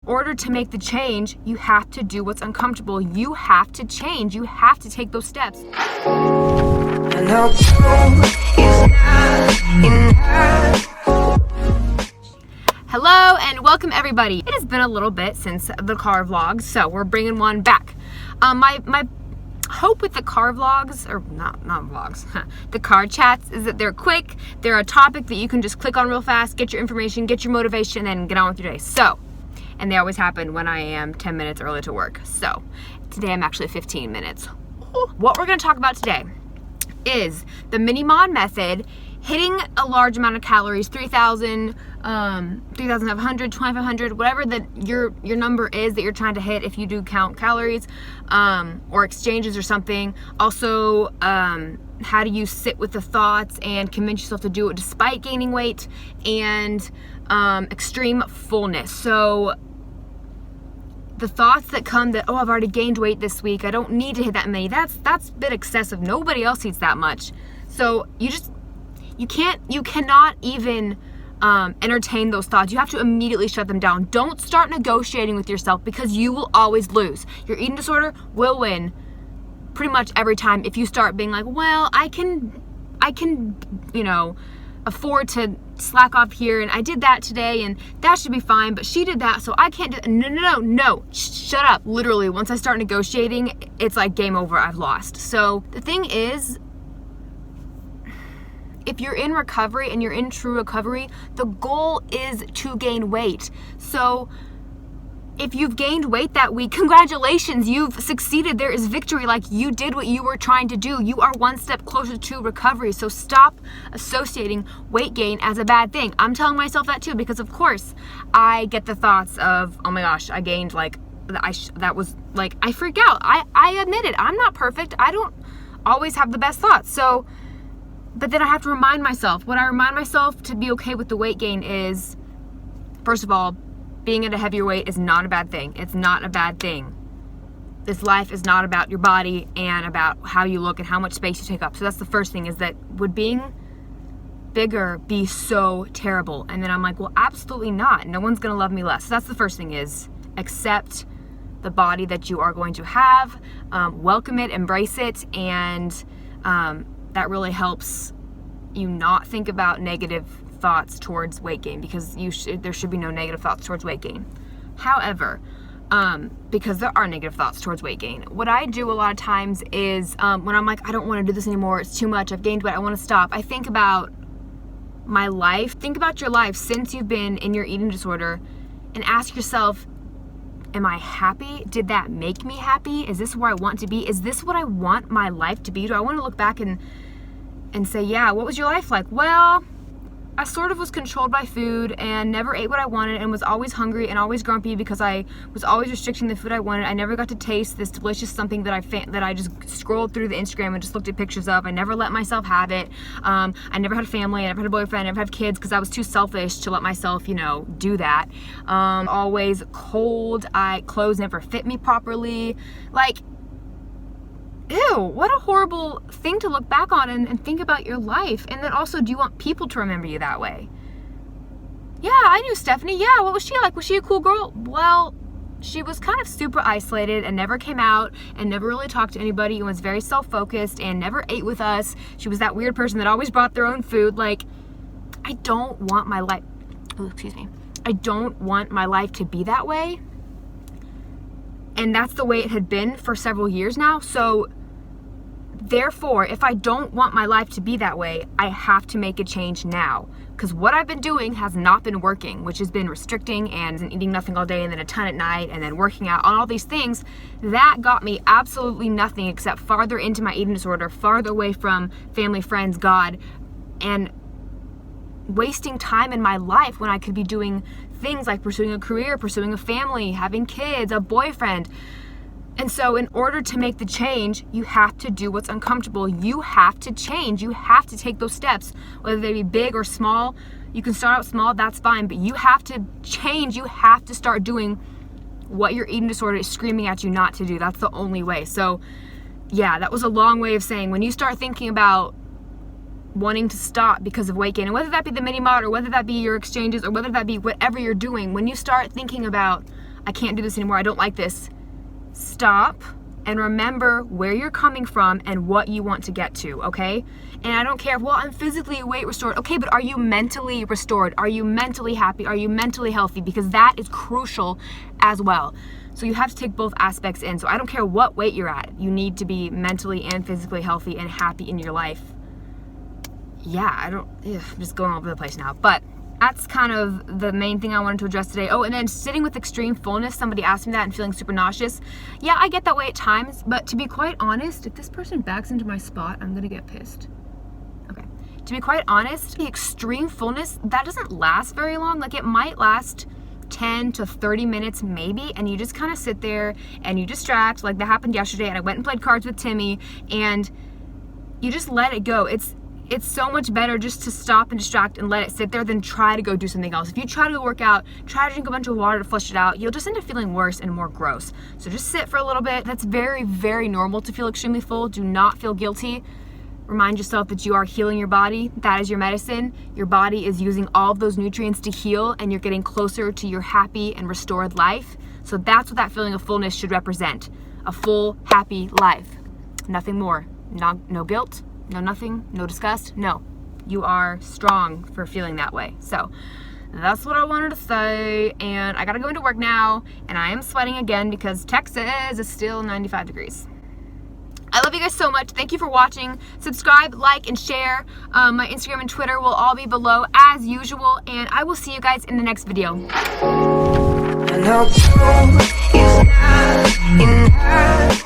order to make the change, you have to do what's uncomfortable. You have to change. You have to take those steps. Hello and welcome everybody. It has been a little bit since the car vlogs, so we're bringing one back. My hope with the car vlogs, or not vlogs, the car chats, is that they're quick, they're a topic that you can just click on real fast, get your information, get your motivation, and get on with your day. So, and they always happen when I am 10 minutes early to work. So, today I'm actually 15 minutes. What we're gonna talk about today is the mini mod method, hitting a large amount of calories, 3,000, 3,500, 2,500, whatever that your number is that you're trying to hit if you do count calories, or exchanges or something. Also, how do you sit with the thoughts and convince yourself to do it despite gaining weight, and extreme fullness. So the thoughts that come that, oh, I've already gained weight this week, I don't need to hit that many, that's a bit excessive. Nobody else eats that much. So you cannot even entertain those thoughts. You have to immediately shut them down. Don't start negotiating with yourself, because you will always lose. Your eating disorder will win pretty much every time if you start being like, well, I can, afford to slack off here, and I did that today, and that should be fine, but she did that, so I can't do that. No, shut up. Literally, once I start negotiating, it's like game over, I've lost. So the thing is, if you're in recovery and you're in true recovery, the goal is to gain weight. So if you've gained weight that week, congratulations, you've succeeded. There is victory. Like, you did what you were trying to do. You are one step closer to recovery. So stop associating weight gain as a bad thing. I'm telling myself that too, because of course I get the thoughts of, oh my gosh, I gained I freak out. I admit it. I'm not perfect. I don't always have the best thoughts. So, but then I have to remind myself, when I remind myself to be okay with the weight gain is, first of all, being at a heavier weight is not a bad thing. It's not a bad thing. This life is not about your body and about how you look and how much space you take up. So that's the first thing, is that would being bigger be so terrible? And then I'm like, well, absolutely not. No one's gonna love me less. So that's the first thing, is accept the body that you are going to have, welcome it, embrace it, and that really helps you not think about negative thoughts towards weight gain, because there should be no negative thoughts towards weight gain. However, because there are negative thoughts towards weight gain, what I do a lot of times is when I'm like, I don't want to do this anymore, it's too much, I've gained weight, I want to stop, I think about my life. Think about your life since you've been in your eating disorder, and ask yourself, am I happy? Did that make me happy? Is this where I want to be? Is this what I want my life to be? Do I want to look back and say, yeah, what was your life like? Well, I sort of was controlled by food and never ate what I wanted, and was always hungry and always grumpy because I was always restricting the food I wanted. I never got to taste this delicious something that I just scrolled through the Instagram and just looked at pictures of. I never let myself have it. I never had a family, I never had a boyfriend, I never had kids, because I was too selfish to let myself, do that. Always cold. Clothes never fit me properly. Like, ew, what a horrible thing to look back on and think about your life. And then also, do you want people to remember you that way? Yeah, I knew Stephanie. Yeah, what was she like? Was she a cool girl? Well, she was kind of super isolated and never came out and never really talked to anybody, and was very self-focused and never ate with us. She was that weird person that always brought their own food. Like, I don't want my life, I don't want my life to be that way. And that's the way it had been for several years now. So therefore, if I don't want my life to be that way, I have to make a change now. Because what I've been doing has not been working, which has been restricting and eating nothing all day and then a ton at night and then working out on all these things. That got me absolutely nothing except farther into my eating disorder, farther away from family, friends, God, and wasting time in my life when I could be doing things like pursuing a career, pursuing a family, having kids, a boyfriend. And so in order to make the change, you have to do what's uncomfortable. You have to change. You have to take those steps, whether they be big or small. You can start out small, that's fine, but you have to change. You have to start doing what your eating disorder is screaming at you not to do. That's the only way. So yeah, that was a long way of saying, when you start thinking about wanting to stop because of weight gain, and whether that be the mini mod, or whether that be your exchanges, or whether that be whatever you're doing, when you start thinking about, I can't do this anymore, I don't like this. Stop and remember where you're coming from and what you want to get to, okay? And I don't care if, well, I'm physically weight restored. Okay, but are you mentally restored? Are you mentally happy? Are you mentally healthy? Because that is crucial as well. So you have to take both aspects in. So I don't care what weight you're at. You need to be mentally and physically healthy and happy in your life. Yeah, I'm just going all over the place now. But that's kind of the main thing I wanted to address today. Oh, and then sitting with extreme fullness, somebody asked me that, and feeling super nauseous. Yeah, I get that way at times, but to be quite honest, if this person backs into my spot, I'm gonna get pissed. Okay. To be quite honest, the extreme fullness, that doesn't last very long. Like, it might last 10 to 30 minutes maybe, and you just kind of sit there and you distract, like that happened yesterday, and I went and played cards with Timmy, and you just let it go. It's so much better just to stop and distract and let it sit there than try to go do something else. If you try to go work out, try to drink a bunch of water to flush it out, you'll just end up feeling worse and more gross. So just sit for a little bit. That's very, very normal to feel extremely full. Do not feel guilty. Remind yourself that you are healing your body. That is your medicine. Your body is using all of those nutrients to heal, and you're getting closer to your happy and restored life. So that's what that feeling of fullness should represent. A full, happy life. Nothing more. No guilt. No nothing, no disgust, no. You are strong for feeling that way. So that's what I wanted to say, and I gotta go into work now, and I am sweating again because Texas is still 95 degrees. I love you guys so much. Thank you for watching. Subscribe, like, and share. My Instagram and Twitter will all be below as usual, and I will see you guys in the next video. I know is not enough.